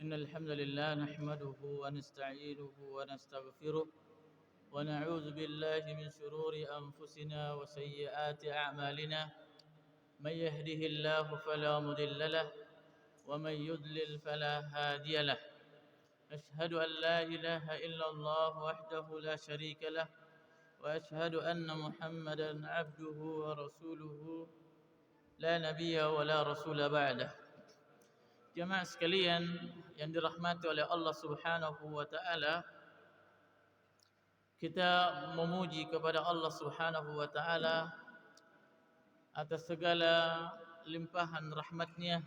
إن الحمد لله نحمده ونستعينه ونستغفره ونعوذ بالله من شرور أنفسنا وسيئات أعمالنا. من يهده الله فلا مضل له ومن يضلل فلا هادي له. أشهد أن لا إله إلا الله وحده لا شريك له وأشهد أن محمدا عبده ورسوله لا نبي ولا رسول بعده. Jemaah sekalian yang dirahmati oleh Allah Subhanahu wa taala, kita memuji kepada Allah Subhanahu wa taala atas segala limpahan rahmat-Nya,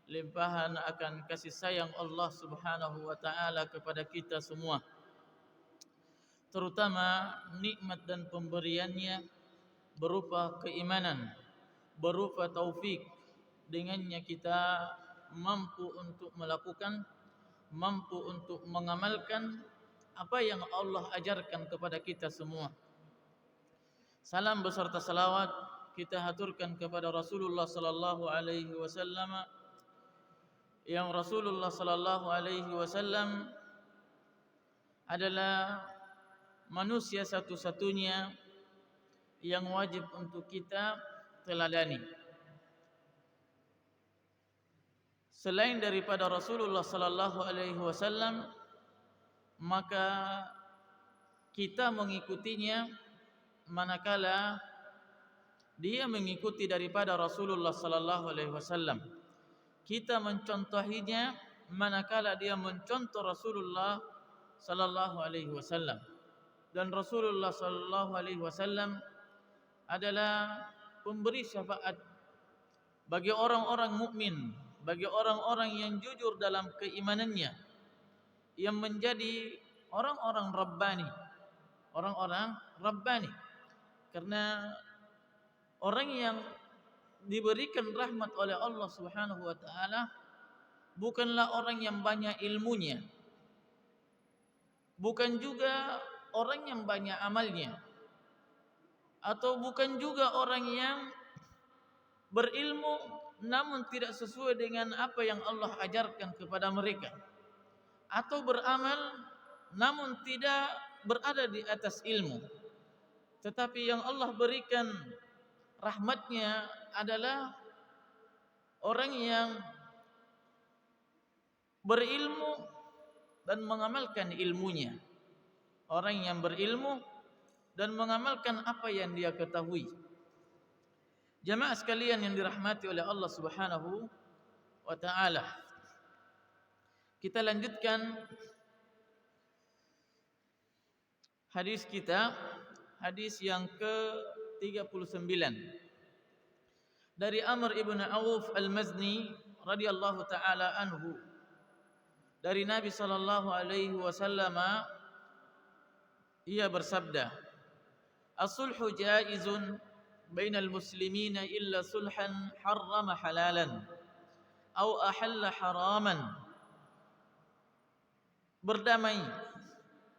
limpahan akan kasih sayang Allah Subhanahu wa taala kepada kita semua. Terutama nikmat dan pemberiannya berupa keimanan, berupa taufik. Dengannya kita mampu untuk melakukan, mampu untuk mengamalkan apa yang Allah ajarkan kepada kita semua. Salam beserta salawat kita haturkan kepada Rasulullah sallallahu alaihi wasallam, yang Rasulullah sallallahu alaihi wasallam adalah manusia satu-satunya yang wajib untuk kita teladani. Selain daripada Rasulullah sallallahu alaihi wasallam, maka kita mengikutinya manakala dia mengikuti daripada Rasulullah sallallahu alaihi wasallam. Kita mencontohinya manakala dia mencontoh Rasulullah sallallahu alaihi wasallam. Dan Rasulullah sallallahu alaihi wasallam adalah pemberi syafaat bagi orang-orang mukmin, bagi orang-orang yang jujur dalam keimanannya, yang menjadi orang-orang Rabbani, orang-orang Rabbani. Karena orang yang diberikan rahmat oleh Allah Subhanahu wa taala bukanlah orang yang banyak ilmunya, bukan juga orang yang banyak amalnya, atau bukan juga orang yang berilmu namun tidak sesuai dengan apa yang Allah ajarkan kepada mereka, atau beramal namun tidak berada di atas ilmu. Tetapi yang Allah berikan rahmatnya adalah orang yang berilmu dan mengamalkan ilmunya, orang yang berilmu dan mengamalkan apa yang dia ketahui. Jemaah sekalian yang dirahmati oleh Allah Subhanahu wa taala, kita lanjutkan hadis kita, hadis yang ke-39 dari Amr ibn Auf al-Mazni radhiyallahu taala anhu, dari Nabi sallallahu alaihi wasallam, ia bersabda, "As-sulhu jaizun bainal muslimina illa sulhan harrama halalan atau ahalla haraman." Berdamai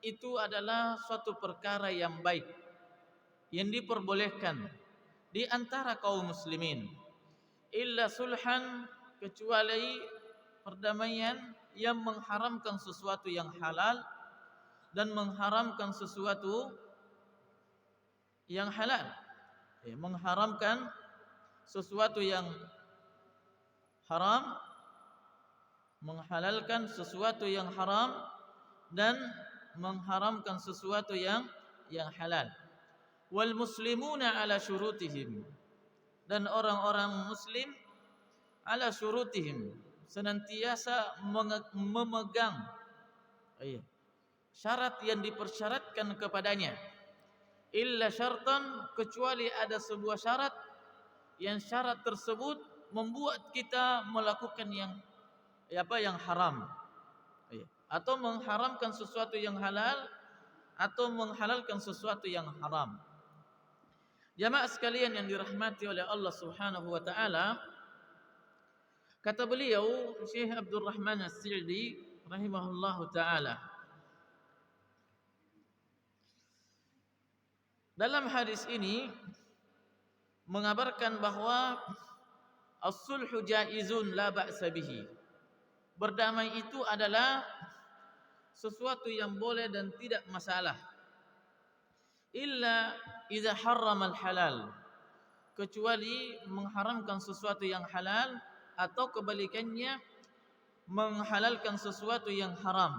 itu adalah suatu perkara yang baik, yang diperbolehkan di antara kaum muslimin, illa sulhan, kecuali perdamaian yang mengharamkan sesuatu yang halal dan mengharamkan sesuatu yang halal. Mengharamkan sesuatu yang haram, menghalalkan sesuatu yang haram, dan mengharamkan sesuatu yang halal. Wal muslimuna ala syurutihim, dan orang-orang muslim ala syurutihim, senantiasa memegang syarat yang dipersyaratkan kepadanya. Illa syartan, kecuali ada sebuah syarat yang syarat tersebut membuat kita melakukan yang haram, atau mengharamkan sesuatu yang halal, atau menghalalkan sesuatu yang haram. Jamaah sekalian yang dirahmati oleh Allah Subhanahu wa taala, kata beliau Syekh Abdul Rahman As-Sa'di rahimahullahu taala, dalam hadis ini mengabarkan bahwa as-sulhu jaizun la ba'sa bihi, berdamai itu adalah sesuatu yang boleh dan tidak masalah. Illa idza harrama al-halal, kecuali mengharamkan sesuatu yang halal atau kebalikannya menghalalkan sesuatu yang haram.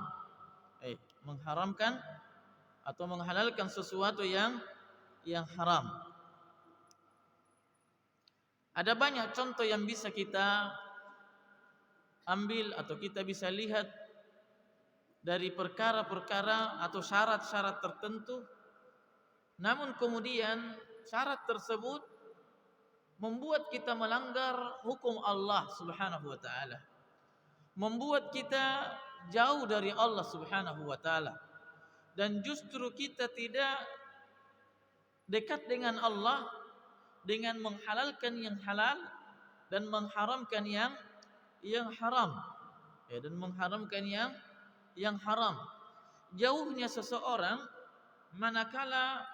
Mengharamkan atau menghalalkan sesuatu yang haram. Ada banyak contoh yang bisa kita ambil atau kita bisa lihat dari perkara-perkara atau syarat-syarat tertentu, namun kemudian syarat tersebut membuat kita melanggar hukum Allah Subhanahu wa taala, membuat kita jauh dari Allah Subhanahu wa taala, dan justru kita tidak dekat dengan Allah dengan menghalalkan yang halal dan mengharamkan yang haram, dan mengharamkan yang haram. Jauhnya seseorang manakala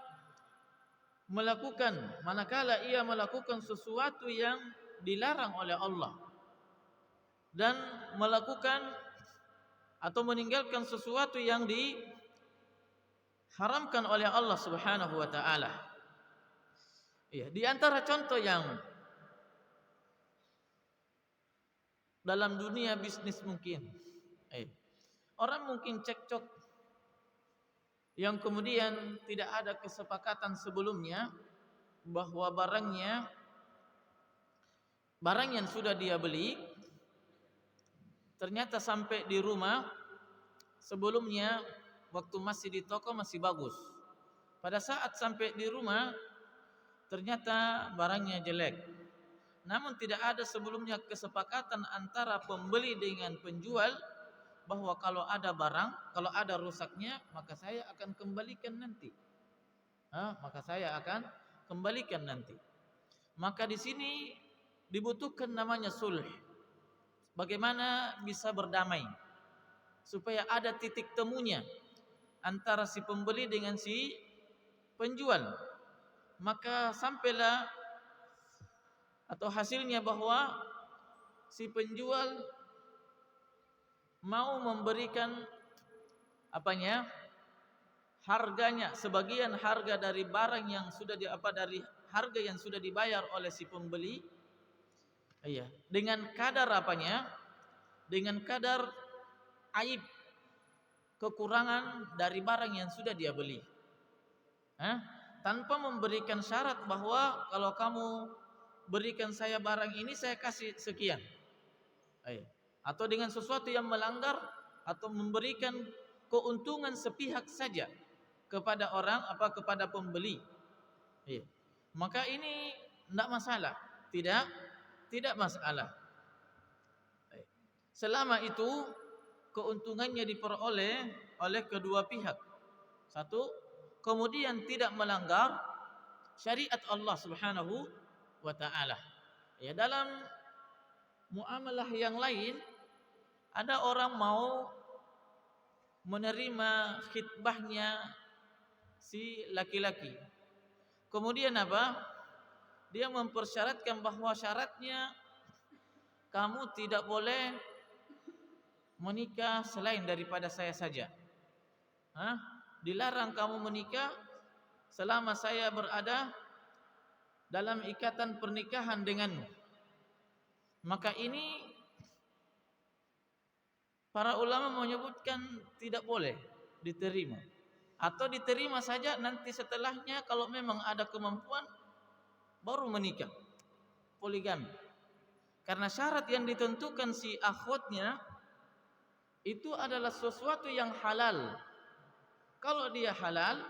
ia melakukan sesuatu yang dilarang oleh Allah dan melakukan atau meninggalkan sesuatu yang diharamkan oleh Allah Subhanahu wa taala. Di antara contoh yang dalam dunia bisnis mungkin, orang mungkin cekcok yang kemudian tidak ada kesepakatan sebelumnya bahwa barang yang sudah dia beli ternyata sampai di rumah sebelumnya waktu masih di toko masih bagus. Pada saat sampai di rumah ternyata barangnya jelek. Namun tidak ada sebelumnya kesepakatan antara pembeli dengan penjual bahwa kalau ada barang, kalau ada rusaknya, maka saya akan kembalikan nanti. Maka di sini dibutuhkan namanya sulh. Bagaimana bisa berdamai supaya ada titik temunya antara si pembeli dengan si penjual. Maka sampailah atau hasilnya bahwa si penjual mau memberikan harganya, sebagian harga dari barang yang sudah dari harga yang sudah dibayar oleh si pembeli, dengan kadar dengan kadar aib, kekurangan dari barang yang sudah dia beli, tanpa memberikan syarat bahwa kalau kamu berikan saya barang ini saya kasih sekian, atau dengan sesuatu yang melanggar atau memberikan keuntungan sepihak saja kepada kepada pembeli, maka ini tidak masalah, tidak masalah, selama itu keuntungannya diperoleh oleh kedua pihak. Satu, kemudian tidak melanggar syariat Allah Subhanahu wa taala. Dalam muamalah yang lain, ada orang mau menerima khitbahnya si laki-laki. Kemudian dia mempersyaratkan bahwa syaratnya kamu tidak boleh menikah selain daripada saya saja. Dilarang kamu menikah selama saya berada dalam ikatan pernikahan denganmu. Maka ini para ulama menyebutkan tidak boleh diterima, atau diterima saja nanti setelahnya kalau memang ada kemampuan baru menikah, poligami. Karena syarat yang ditentukan si akhwatnya itu adalah sesuatu yang halal. Kalau dia halal,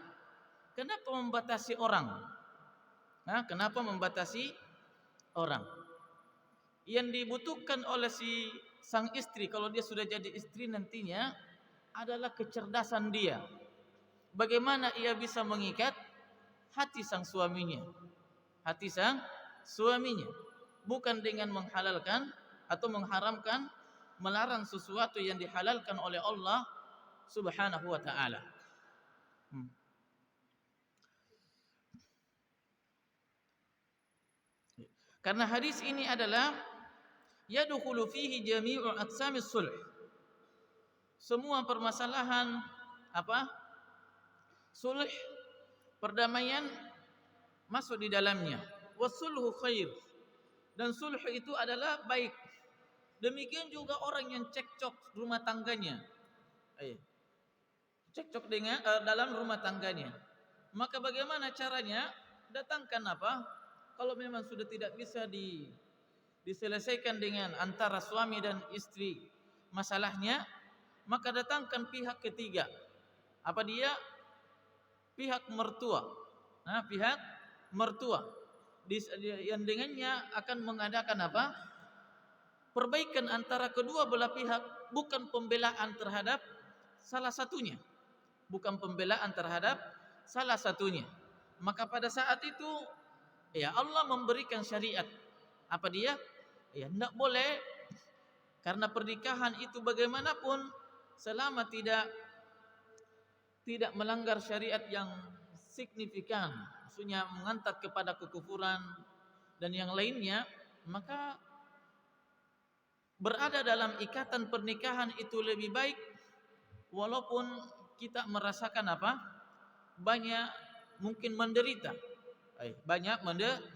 kenapa membatasi orang? Kenapa membatasi orang? Yang dibutuhkan oleh si sang istri kalau dia sudah jadi istri nantinya adalah kecerdasan dia. Bagaimana ia bisa mengikat hati sang suaminya? Bukan dengan menghalalkan atau mengharamkan, melarang sesuatu yang dihalalkan oleh Allah Subhanahu wa taala. Karena hadis ini adalah yadkhulu fihi jami'u aqsamis sulh. Semua permasalahan apa? Sulh, perdamaian masuk di dalamnya. Wasulhu khair. Dan sulh itu adalah baik. Demikian juga orang yang cekcok rumah tangganya. Cekcok dengan dalam rumah tangganya. Maka bagaimana caranya? Datangkan apa? Kalau memang sudah tidak bisa diselesaikan dengan antara suami dan istri masalahnya, maka datangkan pihak ketiga. Apa dia? Pihak mertua. Nah, pihak mertua. Yang dengannya akan mengadakan apa? Perbaikan antara kedua belah pihak, bukan pembelaan terhadap salah satunya. Bukan pembelaan terhadap salah satunya. Maka pada saat itu ya Allah memberikan syariat. Apa dia? Ya tidak boleh, karena pernikahan itu bagaimanapun selama tidak melanggar syariat yang signifikan, maksudnya mengantar kepada kekufuran dan yang lainnya, maka berada dalam ikatan pernikahan itu lebih baik, walaupun kita merasakan apa? Banyak mungkin menderita. Banyak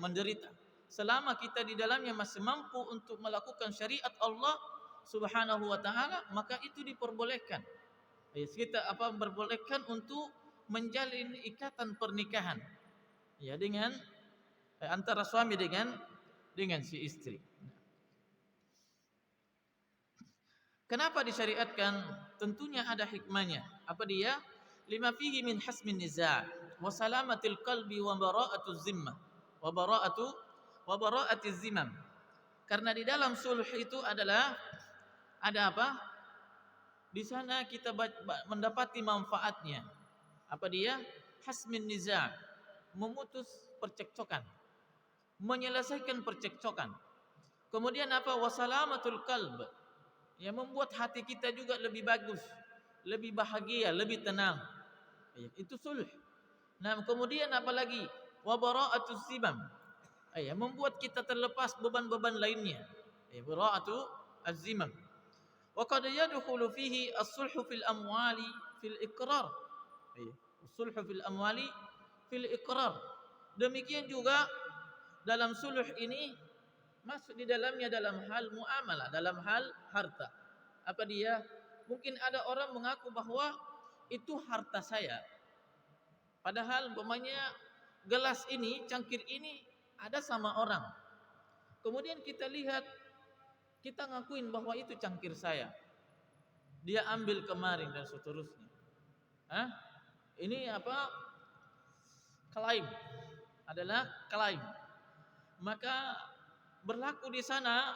menderita. Selama kita di dalamnya masih mampu untuk melakukan syariat Allah Subhanahu wa taala, maka itu diperbolehkan. Kita berbolehkan untuk menjalin ikatan pernikahan. Ya, dengan antara suami dengan si istri. Kenapa disyariatkan? Tentunya ada hikmahnya. Apa dia? Lima fihi min hasmin niza' wa salamatil qalbi wa bara'atuz zimmah wa bara'atiz zimam. Karena di dalam sulh itu adalah ada apa? Di sana kita mendapati manfaatnya. Apa dia? Hasmin niza', memutus percekcokan, menyelesaikan percekcokan. Kemudian apa? Wasalamatul qalb, yang membuat hati kita juga lebih bagus, lebih bahagia, lebih tenang. Itu sulh. Nah, kemudian apa lagi? Wa bara'atuz zimam, membuat kita terlepas beban-beban lainnya. Bara'atu az-zimam. Wa qad yadkhulu fihi as-sulhu fil amwali fil iqrar. As-sulhu fil amwali fil iqrar. Demikian juga dalam sulh ini masuk di dalamnya dalam hal muamalah, dalam hal harta. Apa dia? Mungkin ada orang mengaku bahwa itu harta saya. Padahal umpamanya gelas ini, cangkir ini ada sama orang. Kemudian kita lihat, kita ngakuin bahwa itu cangkir saya. Dia ambil kemarin dan seterusnya. Ini apa? Klaim. Adalah klaim. Maka berlaku di sana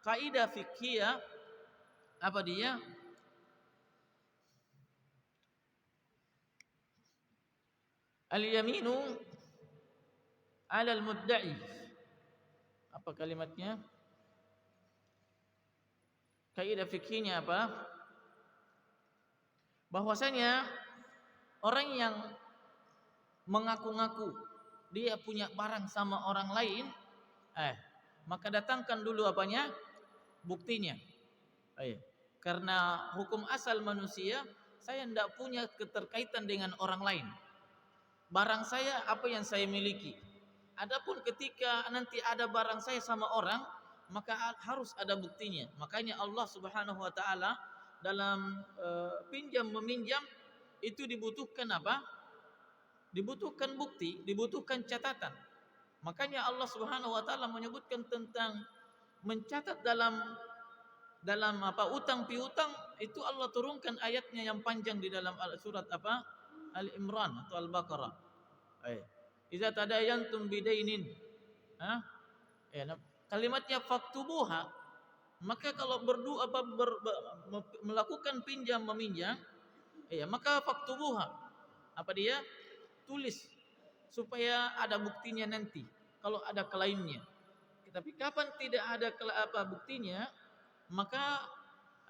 kaidah fiqhiyah. Apa dia? Al-yaminu 'ala al-mudda'i. Apa kalimatnya? Kaidah fikihnya apa? Bahwasanya orang yang mengaku-ngaku dia punya barang sama orang lain, maka datangkan dulu apanya? Buktinya. Karena hukum asal manusia, saya tidak punya keterkaitan dengan orang lain. Barang saya apa yang saya miliki. Adapun ketika nanti ada barang saya sama orang, maka harus ada buktinya. Makanya Allah Subhanahu wa taala dalam pinjam meminjam itu dibutuhkan apa? Dibutuhkan bukti, dibutuhkan catatan. Makanya Allah Subhanahu wa taala menyebutkan tentang mencatat dalam apa utang piutang, itu Allah turunkan ayatnya yang panjang di dalam surat apa? Al-Imran atau Al-Baqarah. Idza tadayantum bidainin. Kalimatnya faktubuha. Maka kalau melakukan pinjam meminjam, maka faktubuha. Apa dia? Tulis supaya ada buktinya nanti kalau ada klaimnya. Tapi kapan tidak ada buktinya, maka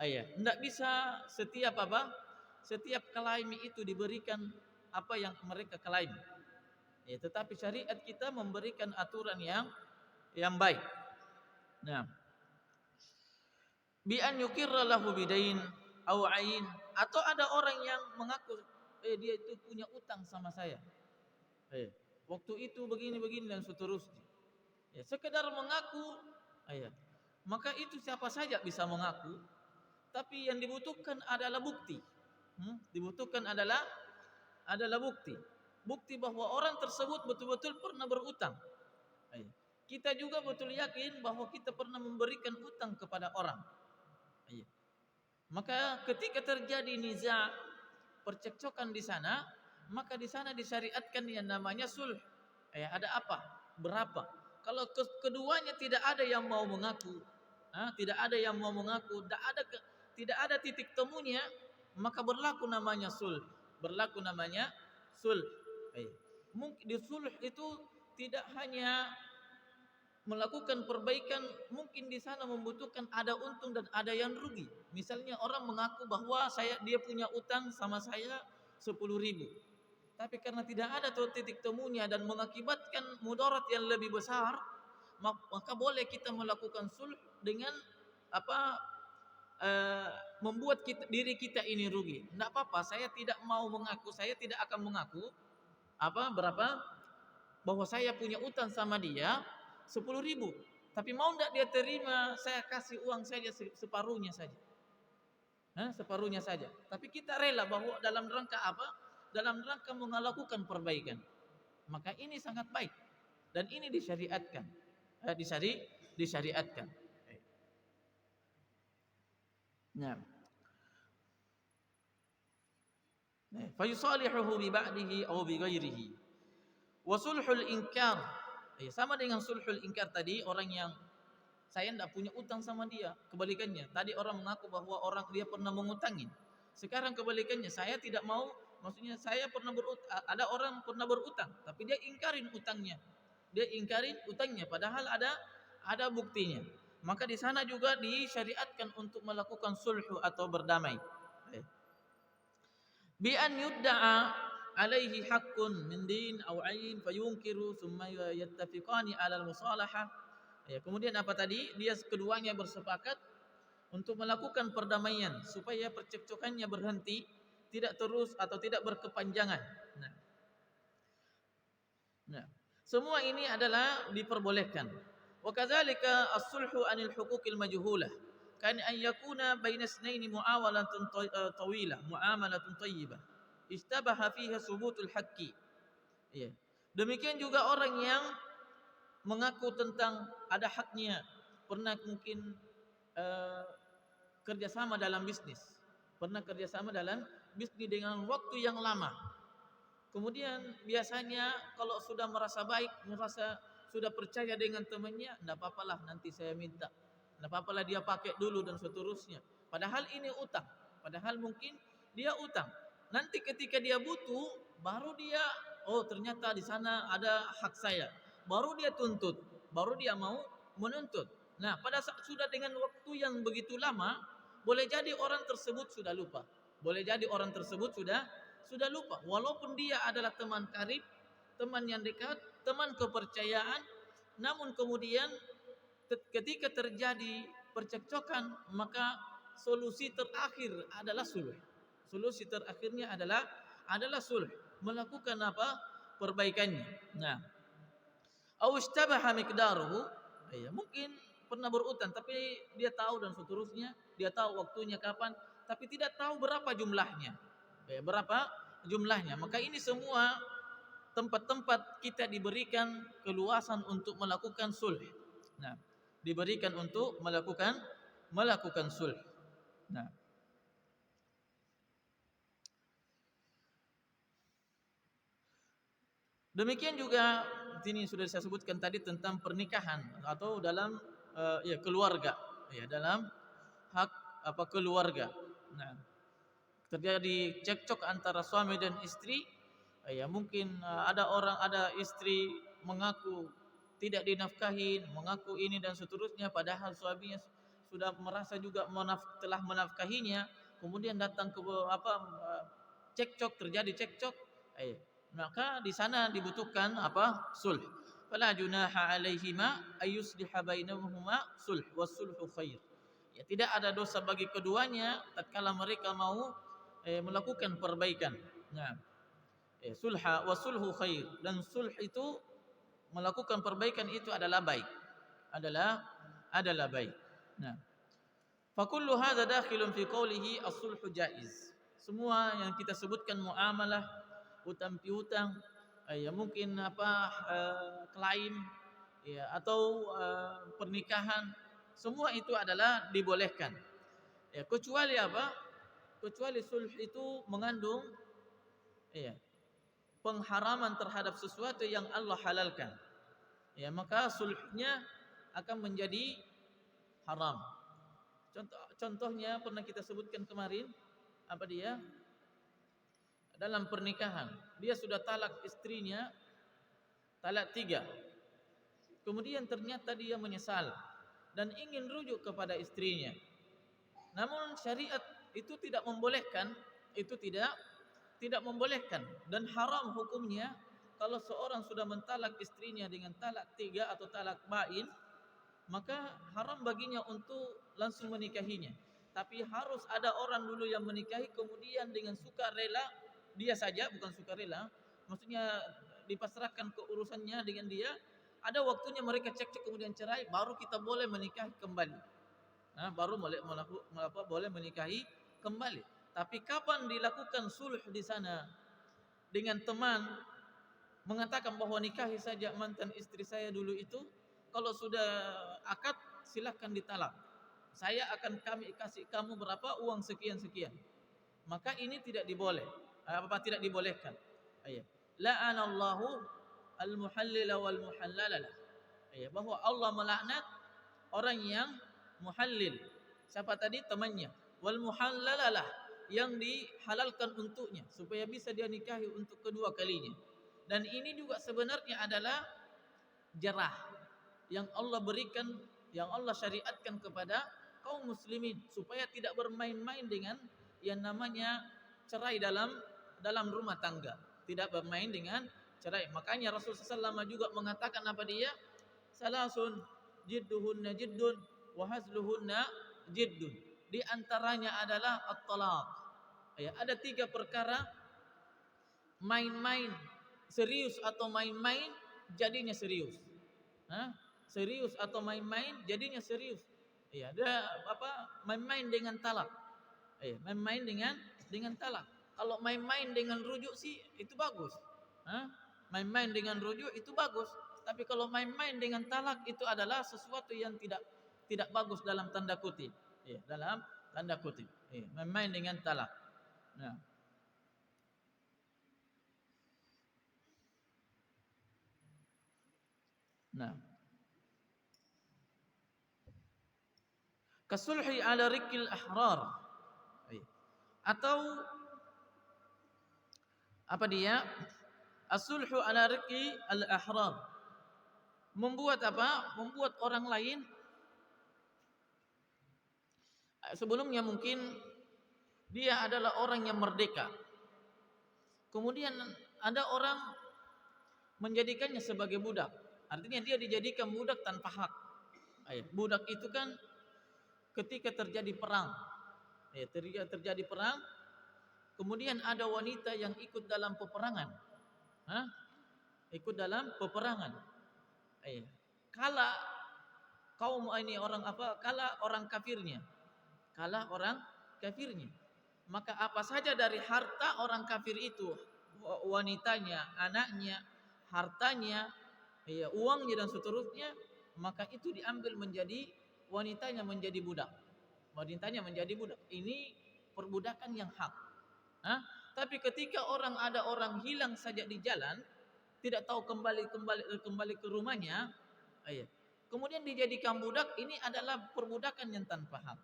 tidak bisa setiap klaim itu diberikan apa yang mereka klaim. Tetapi syariat kita memberikan aturan yang baik. Nah, bi an yukirra lahu bidain au ain, atau ada orang yang mengaku dia itu punya utang sama saya. Waktu itu begini-begini dan seterusnya. Sekedar mengaku, maka itu siapa saja bisa mengaku, tapi yang dibutuhkan adalah bukti. Dibutuhkan adalah bukti. Bukti bahwa orang tersebut betul-betul pernah berutang. Kita juga betul yakin bahwa kita pernah memberikan utang kepada orang. Maka ketika terjadi niza, percekcokan di sana, maka di sana disyariatkan yang namanya sulh. Ada apa? Berapa? Kalau keduanya tidak ada yang mau mengaku, tidak ada titik temunya, maka berlaku namanya sulh. Mungkin di sulh itu tidak hanya melakukan perbaikan, mungkin di sana membutuhkan ada untung dan ada yang rugi. Misalnya orang mengaku bahwa dia punya utang sama saya 10.000, tapi karena tidak ada titik temunya dan mengakibatkan mudarat yang lebih besar, maka boleh kita melakukan sulh dengan membuat diri kita ini rugi. Tidak apa-apa, saya tidak mau mengaku, saya tidak akan mengaku berapa bahwa saya punya utang sama dia 10.000, tapi mau tidak dia terima, saya kasih uang saja separuhnya saja. Separuhnya saja. Tapi kita rela bahwa dalam rangka apa? Dalam rangka melakukan perbaikan. Maka ini sangat baik dan ini disyariatkan. Disyariatkan. Nah. Fa yusalihuhu bi ba'dihi aw bi ghairihi. Wa sulhul inkar. Sama dengan sulhul inkar tadi, orang yang saya tidak punya utang sama dia. Kebalikannya, tadi orang mengaku bahwa dia pernah mengutangi. Sekarang kebalikannya, saya tidak mau, maksudnya saya ada orang pernah berutang, tapi dia ingkarin utangnya. Padahal ada buktinya. Maka di sana juga disyariatkan untuk melakukan sulhu atau berdamai. Bi an yudda'a alaihi haqqun min din aw ain fayunkiru thumma yattafiqani 'ala al-musalahah. Kemudian apa tadi? Dia keduanya bersepakat untuk melakukan perdamaian supaya percekcokannya berhenti, tidak terus atau tidak berkepanjangan. Nah, semua ini adalah diperbolehkan. Wa kadzalika as-sulhu 'anil huquqil majhulah. Kan an yakuna baina itsnaini muawalatun tawilah, muamalatun thayyibah. Istabaha fiha subutul haqqi. Demikian juga orang yang mengaku tentang ada haknya, pernah mungkin kerjasama dalam bisnis dengan waktu yang lama. Kemudian biasanya kalau sudah merasa baik, sudah percaya dengan temannya, tidak apa-apalah nanti saya minta, tidak apa-apalah dia pakai dulu dan seterusnya. Padahal ini utang, padahal mungkin dia utang. Nanti ketika dia butuh, baru dia ternyata di sana ada hak saya, baru dia tuntut, baru dia mau menuntut. Nah, pada saat sudah dengan waktu yang begitu lama, boleh jadi orang tersebut sudah lupa. Sudah lupa, walaupun dia adalah teman karib, teman yang dekat, teman kepercayaan, namun kemudian ketika terjadi percekcokan, maka solusi terakhir adalah sulh. Solusi terakhirnya adalah sulh, melakukan perbaikannya. Nah, aw istabaha miqdaruhu, mungkin pernah berutang tapi dia tahu dan seterusnya, dia tahu waktunya kapan, tapi tidak tahu berapa jumlahnya. Maka ini semua tempat-tempat kita diberikan keluasan untuk melakukan sulh. Nah, diberikan untuk melakukan sulh. Nah, demikian juga ini sudah saya sebutkan tadi tentang pernikahan atau dalam keluarga, dalam hak keluarga. Nah, terjadi cekcok antara suami dan istri, mungkin ada istri mengaku tidak dinafkahi, mengaku ini dan seterusnya, padahal suaminya sudah merasa juga telah menafkahinya, kemudian datang ke terjadi cekcok, maka di sana dibutuhkan sulh. Fala junaha alaihima ayyusliha bainahuma sulh was sulhu khair. Ya, tidak ada dosa bagi keduanya tatkala mereka mau melakukan perbaikan. Nah, sulha wa sulhu khair, dan sulh itu melakukan perbaikan itu adalah baik. Adalah baik. Nah, fa kullu hadza dakhilun fi qawlihi as-sulhu jaiz. Semua yang kita sebutkan muamalah, hutang piutang, ya mungkin klaim, ya atau pernikahan, semua itu adalah dibolehkan. Ya, kecuali apa? Kecuali sulh itu mengandung ya pengharaman terhadap sesuatu yang Allah halalkan. Ya, maka sulhnya akan menjadi haram. Contohnya pernah kita sebutkan kemarin, apa dia? Dalam pernikahan, dia sudah talak istrinya, talak 3. Kemudian ternyata dia menyesal dan ingin rujuk kepada istrinya. Namun syariat itu tidak membolehkan, tidak membolehkan, dan haram hukumnya kalau seorang sudah mentalak istrinya dengan talak 3 atau talak bain, maka haram baginya untuk langsung menikahinya. Tapi harus ada orang dulu yang menikahi, kemudian dengan sukarela, dia saja bukan sukarela, maksudnya dipasrahkan ke urusannya dengan dia, ada waktunya mereka cekcok kemudian cerai, baru kita boleh menikahi kembali. Nah, baru boleh menikahi kembali. Tapi kapan dilakukan sulh di sana dengan teman mengatakan bahwa nikahi saja mantan istri saya dulu itu, kalau sudah akad silahkan ditalak. Saya akan kasih kamu berapa uang sekian. Maka ini tidak dibolehkan. Ayat. La'anallahu al-muhallila wal muhallala. Ayat, bahwa Allah melaknat orang yang muhallil. Siapa tadi? Temannya. Wal muhallalalah, yang dihalalkan untuknya supaya bisa dia nikahi untuk kedua kalinya. Dan ini juga sebenarnya adalah jarah yang Allah berikan, yang Allah syariatkan kepada kaum muslimin supaya tidak bermain-main dengan yang namanya cerai dalam rumah tangga. Tidak bermain dengan cerai. Makanya Rasulullah SAW juga mengatakan apa dia? Salasun jidduhunna jiddun wa hazluhunna jiddun. Di antaranya adalah at-talaq. Ya, ada 3 perkara, main-main serius atau main-main jadinya serius. Serius atau main-main jadinya serius. Ya, ada main-main dengan talak. Ya, main-main dengan talak. Kalau main-main dengan rujuk sih itu bagus. Main-main dengan rujuk itu bagus. Tapi kalau main-main dengan talak itu adalah sesuatu yang tidak bagus dalam tanda kutip. Ya, dalam tanda kutip. Ya, main-main dengan talak. Nah. Kasulhi ala rikil ahrar, atau apa dia? As-sulhu ala riki al-ahrar, membuat orang lain sebelumnya mungkin dia adalah orang yang merdeka, kemudian ada orang menjadikannya sebagai budak. Artinya dia dijadikan budak tanpa hak. Budak itu kan ketika terjadi perang, kemudian ada wanita yang ikut dalam peperangan, Kala kaum ini kala orang kafirnya, maka apa saja dari harta orang kafir itu, wanitanya, anaknya, hartanya, uangnya dan seterusnya, maka itu diambil menjadi wanitanya menjadi budak. Ini perbudakan yang hak. Tapi ketika ada orang hilang saja di jalan, tidak tahu kembali ke rumahnya, kemudian dijadikan budak, ini adalah perbudakan yang tanpa hak.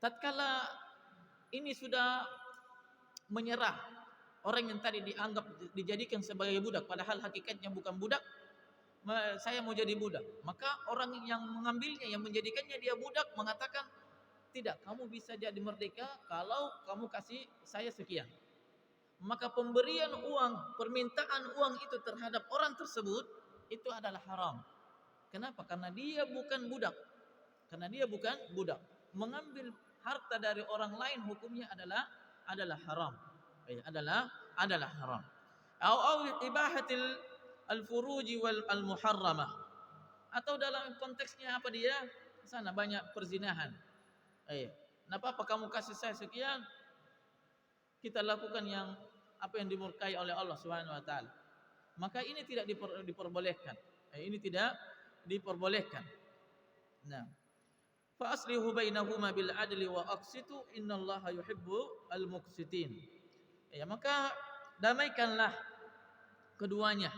Tatkala ini sudah menyerah, orang yang tadi dijadikan sebagai budak, padahal hakikatnya bukan budak, saya mau jadi budak. Maka orang yang mengambilnya, yang menjadikannya dia budak, mengatakan, tidak, kamu bisa jadi merdeka kalau kamu kasih saya sekian. Maka pemberian uang, permintaan uang itu terhadap orang tersebut itu adalah haram. Kenapa? Karena dia bukan budak. karena dia bukan budak. Mengambil harta dari orang lain hukumnya adalah haram. Adalah haram. Au ibahatil al-furuji wal al-muharramah. Atau dalam konteksnya apa dia? Sana banyak perzinahan. Nah, apa kamu kasih saya sekian? Kita lakukan yang apa yang dimurkai oleh Allah Subhanahu wa taala. Maka ini tidak diperbolehkan. Ini tidak diperbolehkan. Nah, fa aslihu bainahuma bil adli wa aqsitu innallaha yuhibbu al muqsitin. Maka damaikanlah keduanya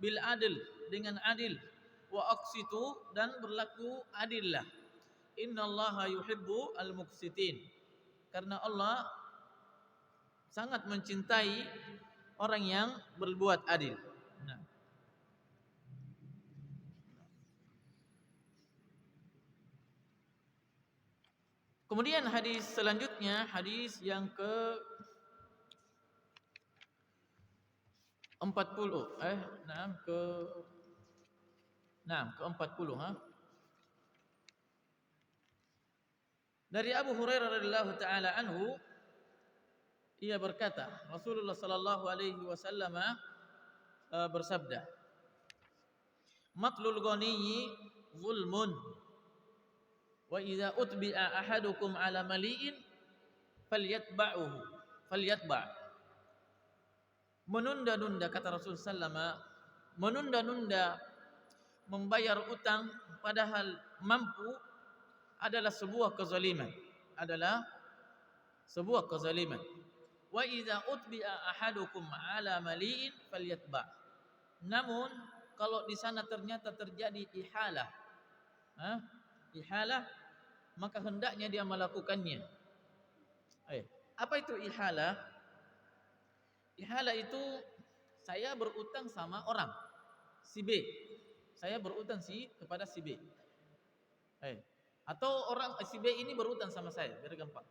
bil adl, dengan adil, wa aqsitu, dan berlaku adillah. Innallaha yuhibbu al muqsitin. Karena Allah sangat mencintai orang yang berbuat adil. Nah. Kemudian hadis selanjutnya, hadis yang ke 40. Ke 40, Dari Abu Hurairah radhiyallahu taala anhu, ia berkata, Rasulullah sallallahu alaihi wasallam bersabda, "Matlul ghaniyyi zulmun, wa idza utbi'a ahadukum ala mali'in falyatba'." Menunda-nunda, kata Rasul sallama, menunda-nunda membayar utang padahal mampu adalah sebuah kezaliman. Wa idza utbi'a ahadukum ala mali'in falyatba'. Namun kalau di sana ternyata terjadi ihalah, maka hendaknya dia melakukannya. Apa itu ihalah? Ihalah itu saya berutang sama orang si B. Saya berutang kepada si B. Atau orang si B ini berutang sama saya, biar gampang.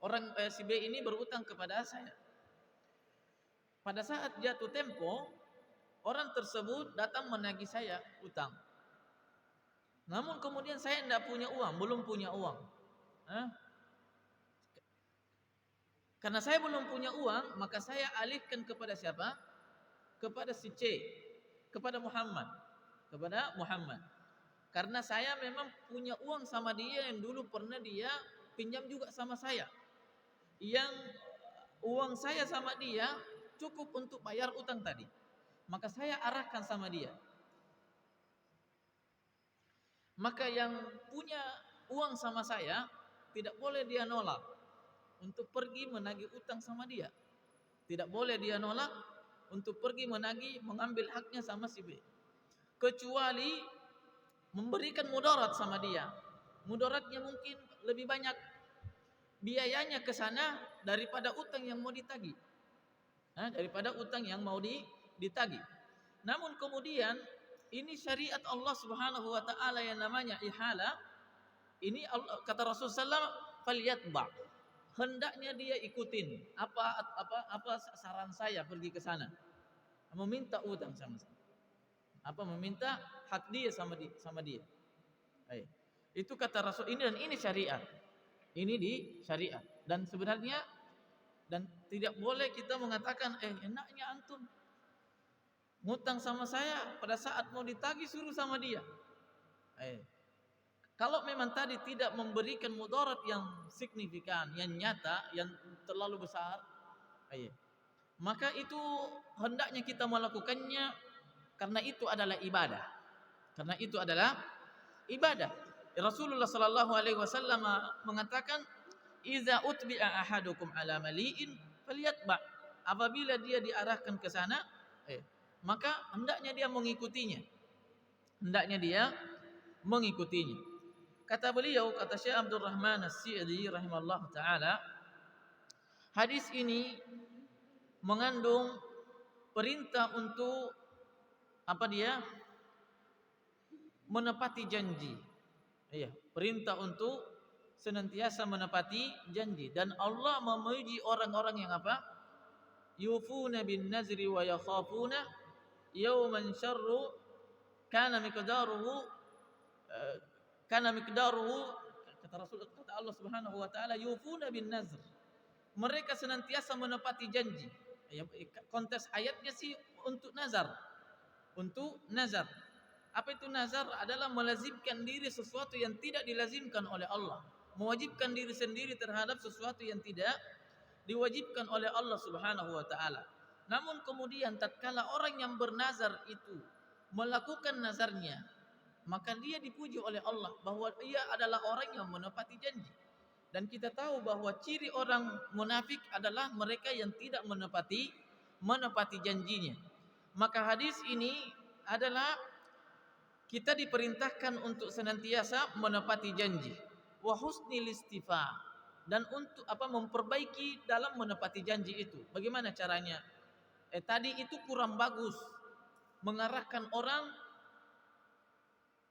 Orang si B ini berutang kepada saya. Pada saat jatuh tempo, orang tersebut datang menagih saya utang. Namun kemudian saya tidak punya uang, belum punya uang. Karena saya belum punya uang, maka saya alihkan kepada siapa? Kepada si C, kepada Muhammad. Karena saya memang punya uang sama dia yang dulu pernah dia pinjam juga sama saya. Yang uang saya sama dia cukup untuk bayar utang tadi. Maka saya arahkan sama dia. Maka yang punya uang sama saya tidak boleh dia nolak untuk pergi menagih utang sama dia. Tidak boleh dia nolak untuk pergi mengambil haknya sama si B. Kecuali memberikan mudarat sama dia. Mudaratnya mungkin lebih banyak biayanya ke sana daripada utang yang mau ditagih. Ditagih. Namun kemudian ini syariat Allah Subhanahu wa taala yang namanya ihala. Ini kata Rasulullah SAW, falyatba. Hendaknya dia ikutin apa saran saya pergi ke sana. Meminta utang sama saya. Meminta hak dia sama dia. Itu kata Rasul ini, dan ini syariat. Ini di syariat. Dan sebenarnya tidak boleh kita mengatakan enaknya antum ngutang sama saya, pada saat mau ditagih suruh sama dia. Kalau memang tadi tidak memberikan mudarat yang signifikan, yang nyata, yang terlalu besar, maka itu hendaknya kita melakukannya, karena itu adalah ibadah. Rasulullah sallallahu alaihi wasallam mengatakan, "Idza utbi'a ahadukum ala mali'in falyatba." Apabila dia diarahkan ke sana, maka hendaknya dia mengikutinya. Kata beliau, kata Syekh Abdul Rahman As-Sa'di rahimahullah taala, hadis ini mengandung perintah untuk menepati janji. Perintah untuk senantiasa menepati janji. Dan Allah memuji orang-orang yang yufuna bin nazri wa yakhafuna yawman syarru kana miqdaruhu Kana miqdaruhu, kata Allah Subhanahu wa taala, yufuna bin nazr. Mereka senantiasa menepati janji. Ya, konteks ayatnya sih untuk nazar. Untuk nazar. Apa itu nazar? Adalah melazimkan diri sesuatu yang tidak dilazimkan oleh Allah. Mewajibkan diri sendiri terhadap sesuatu yang tidak diwajibkan oleh Allah Subhanahu wa taala. Namun kemudian tatkala orang yang bernazar itu melakukan nazarnya, maka dia dipuji oleh Allah bahwa ia adalah orang yang menepati janji. Dan kita tahu bahwa ciri orang munafik adalah mereka yang tidak menepati janjinya. Maka hadis ini adalah kita diperintahkan untuk senantiasa menepati janji. Wa husnil istifa, dan untuk memperbaiki dalam menepati janji itu. Bagaimana caranya? Tadi itu kurang bagus mengarahkan orang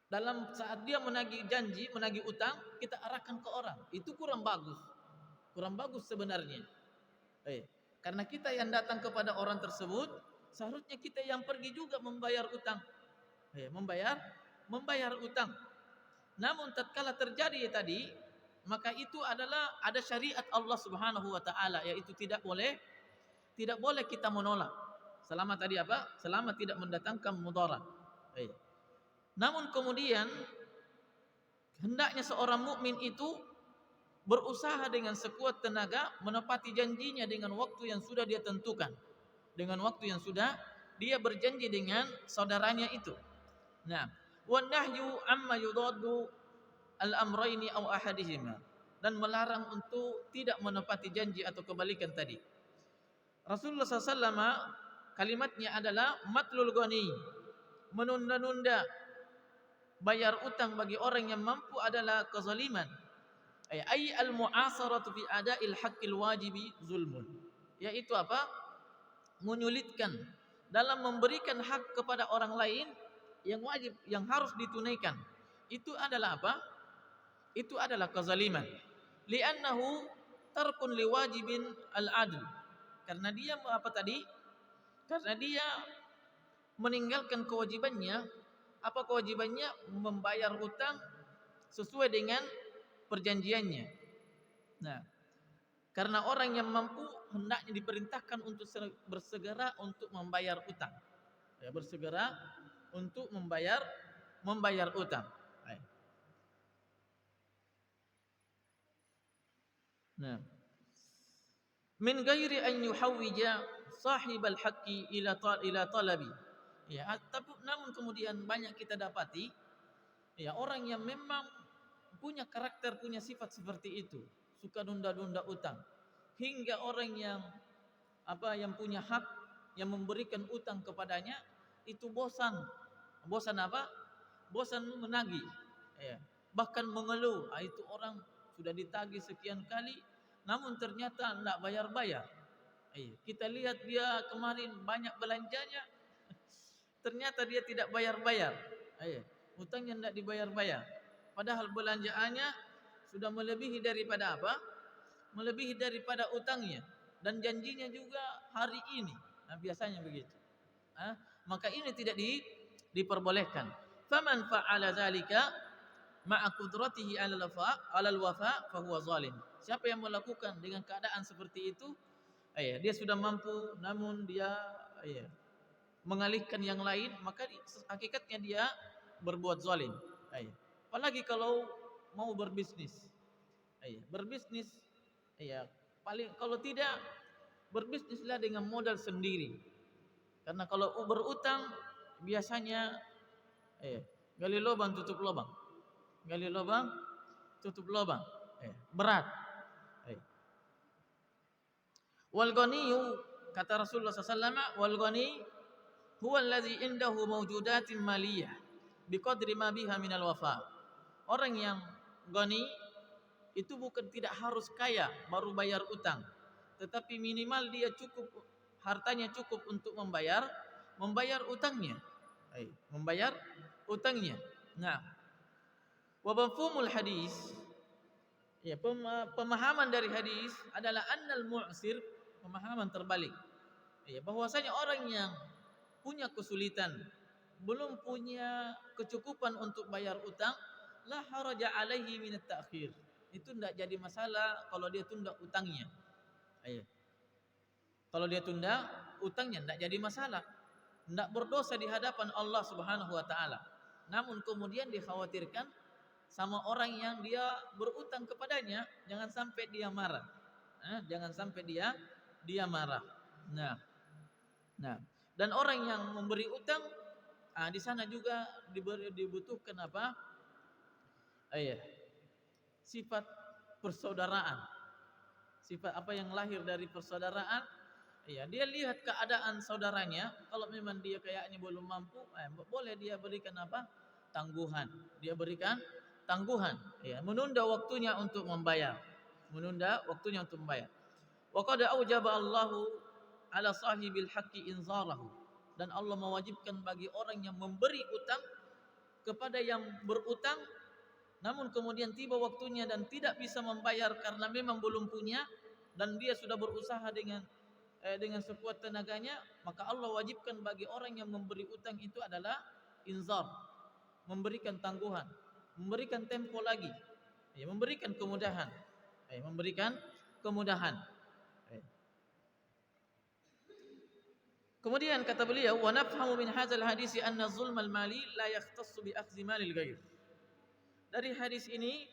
dalam saat dia menagih janji, menagih utang, kita arahkan ke orang. Itu kurang bagus. Kurang bagus sebenarnya. Karena kita yang datang kepada orang tersebut, seharusnya kita yang pergi juga membayar utang. Membayar utang. Namun tatkala terjadi tadi, maka itu adalah ada syariat Allah Subhanahu wa taala, yaitu tidak boleh kita menolak. Selama tadi Selama tidak mendatangkan mudarat. Namun kemudian hendaknya seorang mukmin itu berusaha dengan sekuat tenaga menepati janjinya dengan waktu yang sudah dia tentukan. Dengan waktu yang sudah dia berjanji dengan saudaranya itu. Nah, wan nahyu amma yudaddu al-amrayni aw ahadihima, dan melarang untuk tidak menepati janji atau kebalikan tadi. Rasulullah SAW kalimatnya adalah matlul ghani, menunda-nunda bayar utang bagi orang yang mampu adalah kezaliman. Ay al-mu'asaratu fi ada'il haqqil wajibi zulmun. Yaitu menyulitkan dalam memberikan hak kepada orang lain yang wajib, yang harus ditunaikan. Itu adalah Itu adalah kezaliman. Li'annahu tarkun liwajibin al-adl. Karena dia Karena dia meninggalkan kewajibannya. Apa kewajibannya? Membayar hutang sesuai dengan perjanjiannya. Nah, karena orang yang mampu hendaknya diperintahkan untuk bersegera untuk membayar utang. Bersegera untuk membayar utang. Nah, min ghairi an yuhawwija sahibal haqqi ila talabi. Tapi namun kemudian banyak kita dapati orang yang memang punya karakter, punya sifat seperti itu, suka nunda-nunda utang, hingga orang yang punya hak yang memberikan utang kepadanya itu bosan menagih, bahkan mengeluh. Itu orang sudah ditagih sekian kali namun ternyata tidak bayar-bayar. Kita lihat dia kemarin banyak belanjanya, ternyata dia tidak bayar-bayar. Hutangnya tidak dibayar-bayar, padahal belanjaannya sudah melebihi daripada melebihi daripada utangnya, dan janjinya juga hari ini. Nah, biasanya begitu. Maka ini tidak diperbolehkan. Faman fa'ala dzalika ma'a qudratihi 'alal wafa fa huwa zalim. Siapa yang melakukan dengan keadaan seperti itu, dia sudah mampu namun dia mengalihkan yang lain, maka hakikatnya dia berbuat zalim. Apalagi kalau mau berbisnis. Kalau tidak, berbisnislah dengan modal sendiri. Karena kalau berutang biasanya gali lubang tutup lubang. Gali lubang tutup lubang. Berat. Wal ghaniyu, kata Rasulullah SAW, wal ghani huwa allazi indahu mawjudatin maliyah biqadri ma biha minal wafa. Orang yang ghani itu bukan tidak harus kaya baru bayar utang, tetapi minimal dia hartanya cukup untuk membayar utangnya. Membayar utangnya. Nah, wa mafhumul hadis, pemahaman dari hadis adalah annal mu'sir, pemahaman terbalik. Bahwasanya orang yang punya kesulitan, belum punya kecukupan untuk bayar utang, la haraja alaihi min at-ta'khir. Itu tidak jadi masalah kalau dia tunda utangnya. Ayo. Kalau dia tunda utangnya tidak jadi masalah. Tidak berdosa di hadapan Allah Subhanahu wa taala. Namun kemudian dikhawatirkan sama orang yang dia berutang kepadanya, jangan sampai dia marah. Jangan sampai dia marah. Nah, dan orang yang memberi utang, di sana juga dibutuhkan apa? Sifat persaudaraan. Sifat apa yang lahir dari persaudaraan? Dia lihat keadaan saudaranya, kalau memang dia kayaknya belum mampu, boleh dia berikan apa? Tangguhan. Dia berikan tangguhan, menunda waktunya untuk membayar. Wa qad aujaba Allahu ala sahibil haqqi inzarahu, dan Allah mewajibkan bagi orang yang memberi utang kepada yang berutang namun kemudian tiba waktunya dan tidak bisa membayar karena memang belum punya dan dia sudah berusaha dengan sekuat tenaganya, maka Allah wajibkan bagi orang yang memberi utang itu adalah inzar, memberikan tangguhan, memberikan tempo lagi, memberikan kemudahan, Kemudian kata beliau, wa nafhamu min hadzal hadis anna zulmal mali la yakhtassu bi akhdhi malil ghair. Dari hadis ini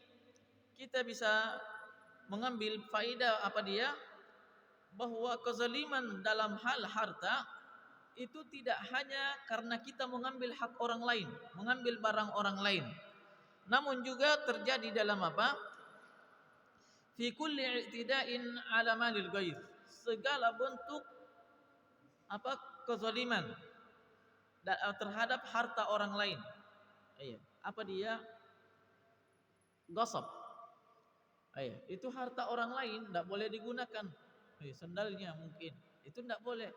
kita bisa mengambil faedah apa dia? Bahwa kezaliman dalam hal harta itu tidak hanya karena kita mengambil hak orang lain, mengambil barang orang lain, namun juga terjadi dalam apa? Fi kulli i'tida'in 'ala malil ghair. Segala bentuk apa? Kezaliman terhadap harta orang lain. Apa dia? Ghasab. Itu harta orang lain, tidak boleh digunakan. Sandalnya mungkin itu tidak boleh.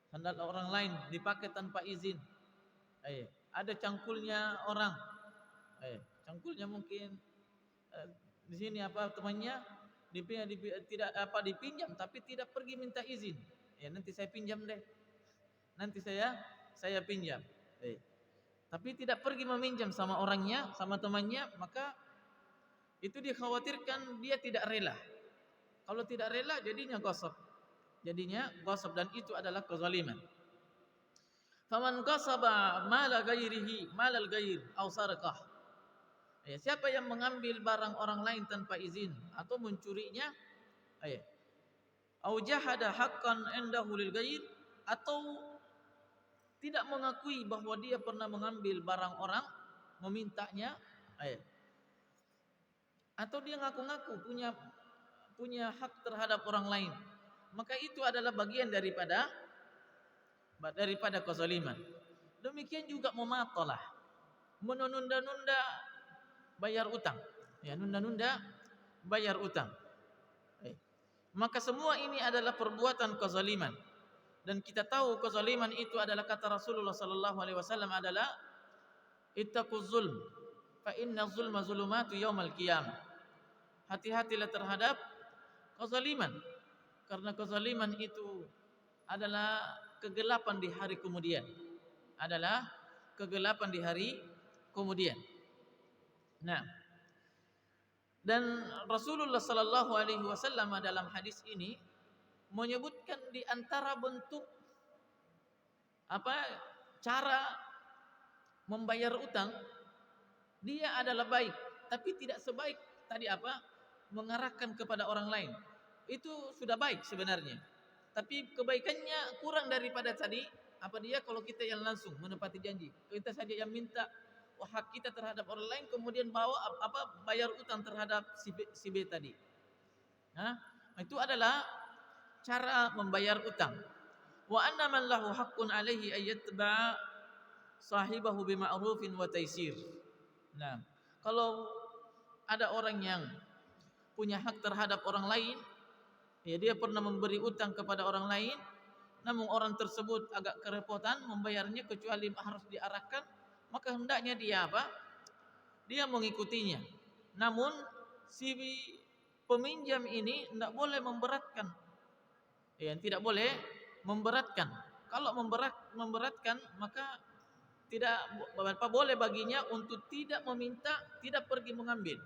Sandal orang lain dipakai tanpa izin. Ada cangkulnya orang. Cangkulnya mungkin di sini apa temannya dipinjam tapi tidak pergi minta izin. Nanti saya pinjam deh. Nanti saya pinjam. Tapi tidak pergi meminjam sama orangnya, sama temannya, maka itu dikhawatirkan dia tidak rela. Kalau tidak rela jadinya ghasab. Dan itu adalah kezaliman. Faman ghasaba mala ghairihi malal ghair aw sarqah. Siapa yang mengambil barang orang lain tanpa izin atau mencurinya, aw jahada haqqan indahu lil ghair, atau tidak mengakui bahwa dia pernah mengambil barang orang, memintanya, atau dia ngaku-ngaku punya hak terhadap orang lain, maka itu adalah bagian daripada kezaliman. Demikian juga mematalah, menunda-nunda bayar utang, nunda-nunda bayar utang. Maka semua ini adalah perbuatan kezaliman. Dan kita tahu kezaliman itu adalah kata Rasulullah sallallahu alaihi wasallam adalah ittaquz zulm fa inna zulma zulumatu yaumal qiyamah. Hati-hatilah terhadap kezaliman, karena kezaliman itu adalah kegelapan di hari kemudian. Nah, dan Rasulullah sallallahu alaihi wasallam dalam hadis ini menyebutkan di antara bentuk cara membayar utang, dia adalah baik, tapi tidak sebaik tadi mengarahkan kepada orang lain. Itu sudah baik sebenarnya, tapi kebaikannya kurang daripada tadi kalau kita yang langsung menepati janji, kita saja yang minta hak kita terhadap orang lain, kemudian bayar utang terhadap si B tadi. Itu adalah cara membayar utang. Wa anna man lahu haqqun alaihi ayyatba sahibahu bima'rufin wa taysir. Nah, kalau ada orang yang punya hak terhadap orang lain, dia pernah memberi utang kepada orang lain, namun orang tersebut agak kerepotan membayarnya kecuali harus diarahkan, maka hendaknya dia mengikutinya. Namun si peminjam ini tidak boleh memberatkan. Tidak boleh memberatkan. Kalau memberatkan maka boleh baginya untuk tidak meminta, tidak pergi mengambil.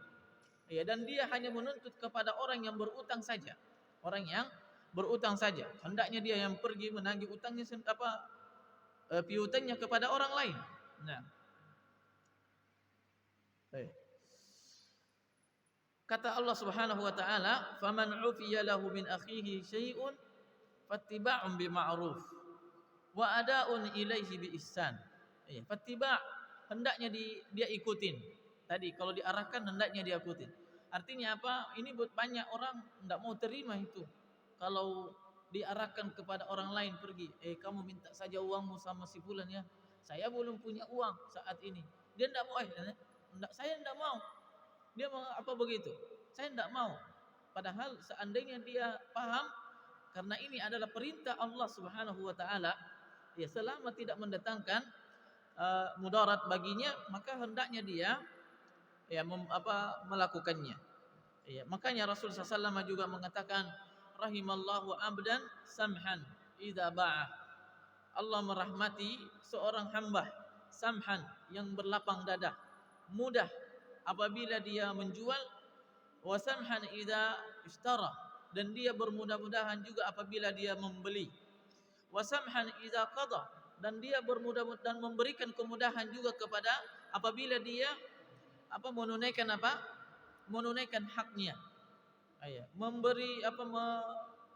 Ya, dan dia hanya menuntut kepada orang yang berutang saja. Orang yang berutang saja. Hendaknya dia yang pergi menagih utangnya piutangnya kepada orang lain. Nah. Baik. Kata Allah Subhanahu wa taala, "Faman 'ufiya lahu min akhihi syai'un fattiba'un bima'ruf wa ada'un ilaihi biihsan." Ya, fattiba' hendaknya dia ikutin. Tadi kalau diarahkan hendaknya dia ikutin. Artinya apa? Ini buat banyak orang enggak mau terima itu. Kalau diarahkan kepada orang lain pergi, kamu minta saja uangmu sama si fulan ya. Saya belum punya uang saat ini. Dia enggak mau, saya enggak mau. Dia mau apa begitu? Saya tidak mau. Padahal seandainya dia paham, karena ini adalah perintah Allah Subhanahu wa taala, ya selama tidak mendatangkan mudarat baginya, maka hendaknya dia ya melakukannya. Ya, makanya Rasul SAW juga mengatakan, rahimallahu abdan samhan idza ba'a. Allah merahmati seorang hamba samhan yang berlapang dada, mudah apabila dia menjual, wasamhan idza ishtara, dan dia bermudah-mudahan juga apabila dia membeli, wasamhan idza qada, dan dia bermudah-mudahan dan memberikan kemudahan juga kepada apabila dia menunaikan haknya,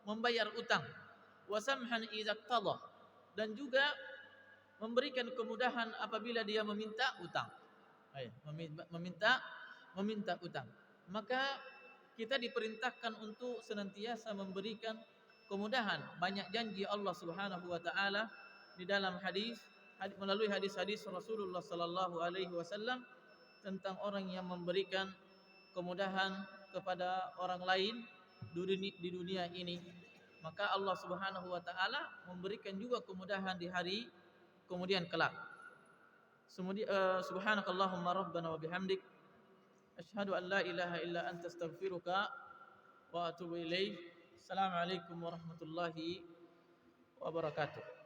membayar utang, wasamhan idza qada, dan juga memberikan kemudahan apabila dia meminta utang. Meminta utang. Maka kita diperintahkan untuk senantiasa memberikan kemudahan. Banyak janji Allah Subhanahu wa taala di dalam melalui hadis-hadis Rasulullah sallallahu alaihi wasallam tentang orang yang memberikan kemudahan kepada orang lain di dunia ini. Maka Allah Subhanahu wa taala memberikan juga kemudahan di hari kemudian kelak. Subhanakallahumma rabbana wa bihamdik asyhadu an la ilaha illa anta astaghfiruka wa atubu ilaik. Assalamualaikum warahmatullahi wabarakatuh.